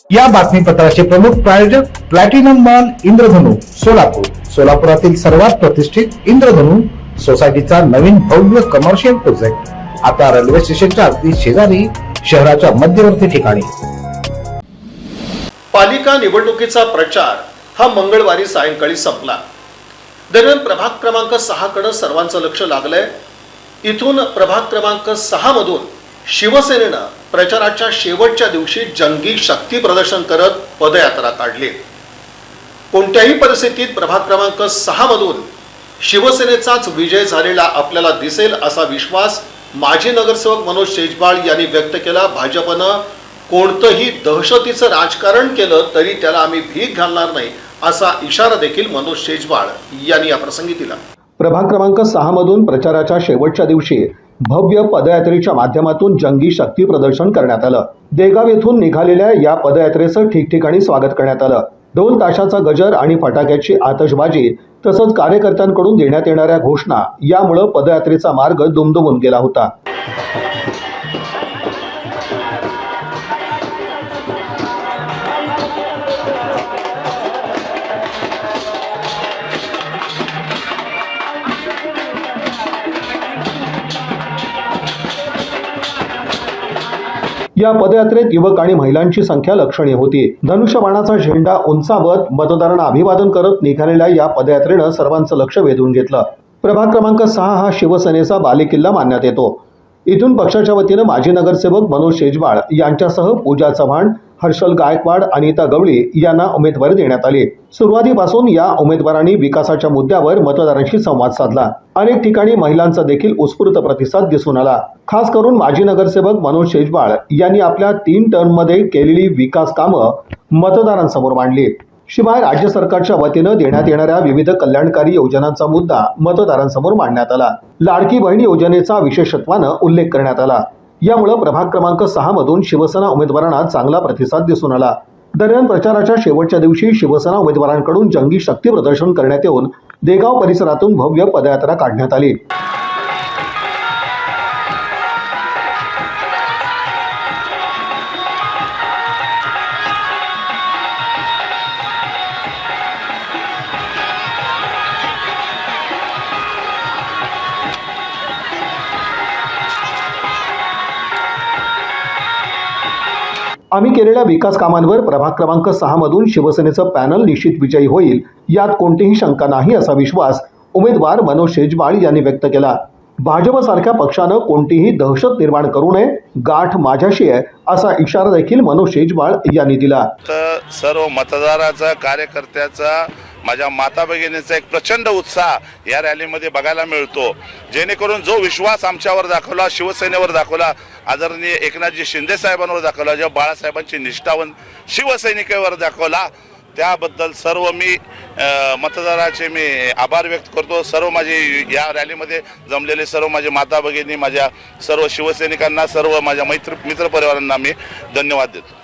या बातमीपत्राचे प्रमुख प्रायोजक प्लॅटिनम मॉल इंद्रधनु सोलापूर। सोलापुरातील सर्वात प्रतिष्ठित इंद्रधनु सोसायटीचा नवीन भव्य कमर्शियल प्रोजेक्ट आता रेल्वे स्टेशनच्या अगदी शेजारी शहराच्या मध्यवर्ती ठिकाणी। पालिका निवडणुकीचा प्रचार हा मंगळवारी सायंकाळी संपला। दरम्यान प्रभाग क्रमांक 6 कडे सर्वांचं लक्ष लागलंय। इथून प्रभाग क्रमांक 6 मधून शिवसेनेनं प्रचाराच्या शेवटच्या दिवशी जंगी शक्ती प्रदर्शन करत पदयात्रा काढली। कोणत्याही परिस्थितीत प्रभाग क्रमांक 6 मधून शिवसेनेचाच विजय झालेला आपल्याला दिसेल असा विश्वास माजी नगरसेवक मनोज शेजबाळ यांनी व्यक्त केला। भाजपनं कोणतंही दहशतीचं राजकारण केलं तरी त्याला आम्ही भीक घालणार नाही असा इशारा देखील मनोज शेजबाळ यांनी या प्रसंगी दिला। प्रभाग क्रमांक 6 मधून प्रचाराच्या शेवटच्या दिवशी भव्य पदयात्रेच्या माध्यमातून जंगी शक्ती प्रदर्शन करण्यात आलं। देगाव येथून निघालेल्या या पदयात्रेचं ठिकठिकाणी स्वागत करण्यात आलं। ढोल ताशाचा गजर आणि फटाक्याची आतषबाजी तसंच कार्यकर्त्यांकडून देण्यात येणाऱ्या घोषणा यामुळे पदयात्रेचा मार्ग दुमदुमून गेला होता। या पदयात्रेत युवक आणि महिलांची संख्या लक्षणीय होती। धनुष्यबाणाचा झेंडा उंचावत मतदारांना अभिवादन करत निघालेल्या या पदयात्रेनं सर्वांचं लक्ष वेधून घेतलं। प्रभाग क्रमांक 6 हा शिवसेनेचा बालेकिल्ला मानण्यात येतो। इथून पक्षाच्या वतीनं माजी नगरसेवक मनोज शेजबाळ यांच्यासह पूजा चव्हाण, हर्षल गायकवाड, अनिता गवळी यांना उमेदवारी देण्यात आली। सुरुवातीपासून या उमेदवारांनी विकासाच्या मुद्द्यावर मतदारांशी संवाद साधला। अनेक ठिकाणी महिलांचा देखील उत्स्फूर्त प्रतिसाद दिसून आला। खास करून माजी नगरसेवक मनोज शेजबाळ यांनी आपल्या 3 टर्ममध्ये केलेली विकास कामं मतदारांसमोर मांडली। शिवाय राज्य सरकारच्या वतीनं देण्यात येणाऱ्या विविध कल्याणकारी योजनांचा मुद्दा मतदारांसमोर मांडण्यात आला। लाडकी बहीण योजनेचा विशेषत्वानं उल्लेख करण्यात आला। यामुळे प्रभाग क्रमांक 6 मधून शिवसेना उमेदवारांना चांगला प्रतिसाद दिसून आला। दरम्यान प्रचाराच्या शेवटच्या दिवशी शिवसेना उमेदवारांकडून जंगी शक्ती प्रदर्शन करण्यात येऊन देगाव परिसरातून भव्य पदयात्रा काढण्यात आली। आम्ही केलेल्या विकास कामांवर प्रभाग क्रमांक 6 मधून शिवसेनेचं पॅनल निश्चित विजयी होईल यात कोणतीही शंका नाही असा विश्वास उमेदवार मनोज शेजबाळ यांनी व्यक्त केला। भाजपसारख्या पक्षानं कोणतीही दहशत निर्माण करू नये, गाठ माझ्याशी आहे असा इशारा देखील मनोज शेजबाळ यांनी दिला। सर्व मतदाराचा, कार्यकर्त्याचा, माझ्या माता भगिनीचा एक प्रचंड उत्साह या रॅलीमध्ये बघायला मिळतो। जेणेकरून जो विश्वास आमच्यावर दाखवला, शिवसेनेवर दाखवला, आदरणीय एकनाथजी शिंदे साहेबांवर दाखवला, ज्या बाळासाहेबांची निष्ठावंत शिवसैनिकांवर दाखवला, त्याबद्दल सर्व मी मतदाराचे मी आभार व्यक्त करतो। सर्व माझे या रॅलीमध्ये जमलेले सर्व माझे माता भगिनी, माझ्या सर्व शिवसैनिकांना, सर्व माझ्या मित्रपरिवारांना मी धन्यवाद देतो।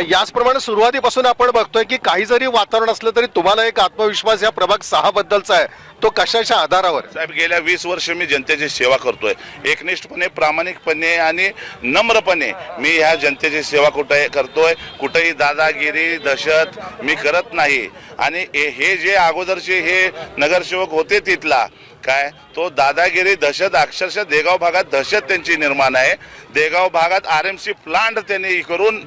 याचप्रमाणे सुरुवातीपासून आपण बघतोय की काही जरी वातावरण असलं तरी तुम्हाला एक आत्मविश्वास या प्रभाग 6 बद्दलचा आहे, तो कशाच्या आधारावर? साहेब, गेल्या 20 वर्ष मी जनतेची सेवा करतोय। एकनिष्ठपणे, प्रामाणिकपणे आणि नम्रपणे मी ह्या जनतेची सेवा करतोय। कुठेही दादागिरी, दहशत मी करत नाही। आणि हे जे अगोदरचे हे नगरसेवक होते तिथला काय तो दादागिरी, दहशत, अक्षरशः देगाव भागात दहशत त्यांची निर्माण आहे। देगाव भागात RMC प्लांट त्यांनी करून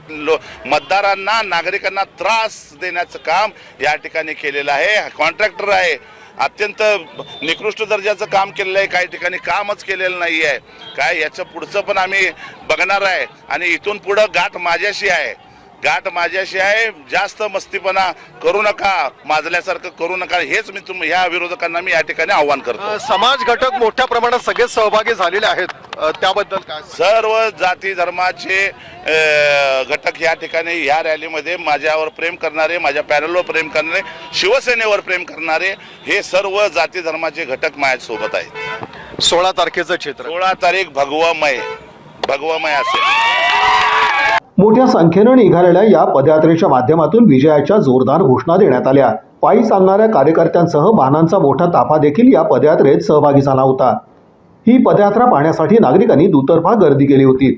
मतदारांना, नागरिकांना त्रास देण्याचं काम या ठिकाणी केलेलं आहे। कॉन्ट्रॅक्टर आहे, अत्यंत निकृष्ट दर्जाचं काम केलेलं आहे, काही ठिकाणी कामच केलेलं नाही आहे। काय याचं पुढचं पण आम्ही बघणार आहे आणि इथून पुढं गाठ माझ्याशी आहे, गाठ माझ्याशी आहे। जास्त मस्तीपणा करू नका, माजल्यासारखं करू नका, हेच मी ह्या विरोधकांना मी या ठिकाणी आव्हान करतो। समाज घटक मोठ्या प्रमाणात सगळे सहभागी झालेले आहेत, त्याबद्दल काय? सर्व जाती धर्माचे घटक या ठिकाणी या रॅलीमध्ये माझ्यावर प्रेम करणारे, माझ्या पॅनलवर प्रेम करणारे, शिवसेनेवर प्रेम करणारे हे सर्व जाती धर्माचे घटक माझ्यासोबत आहेत। 16 तारखेचं चित्र, 16 तारीख भगवमय असेल। मोठ्या संख्येनं निघालेल्या या पदयात्रेच्या माध्यमातून विजयाच्या जोरदार घोषणा देण्यात आल्या। पायी चालणाऱ्या कार्यकर्त्यांसह वाहनांचा मोठा ताफा देखील या पदयात्रेत सहभागी झाला होता। ही पदयात्रा पाहण्यासाठी नागरिकांनी दुतर्फा गर्दी केली होती।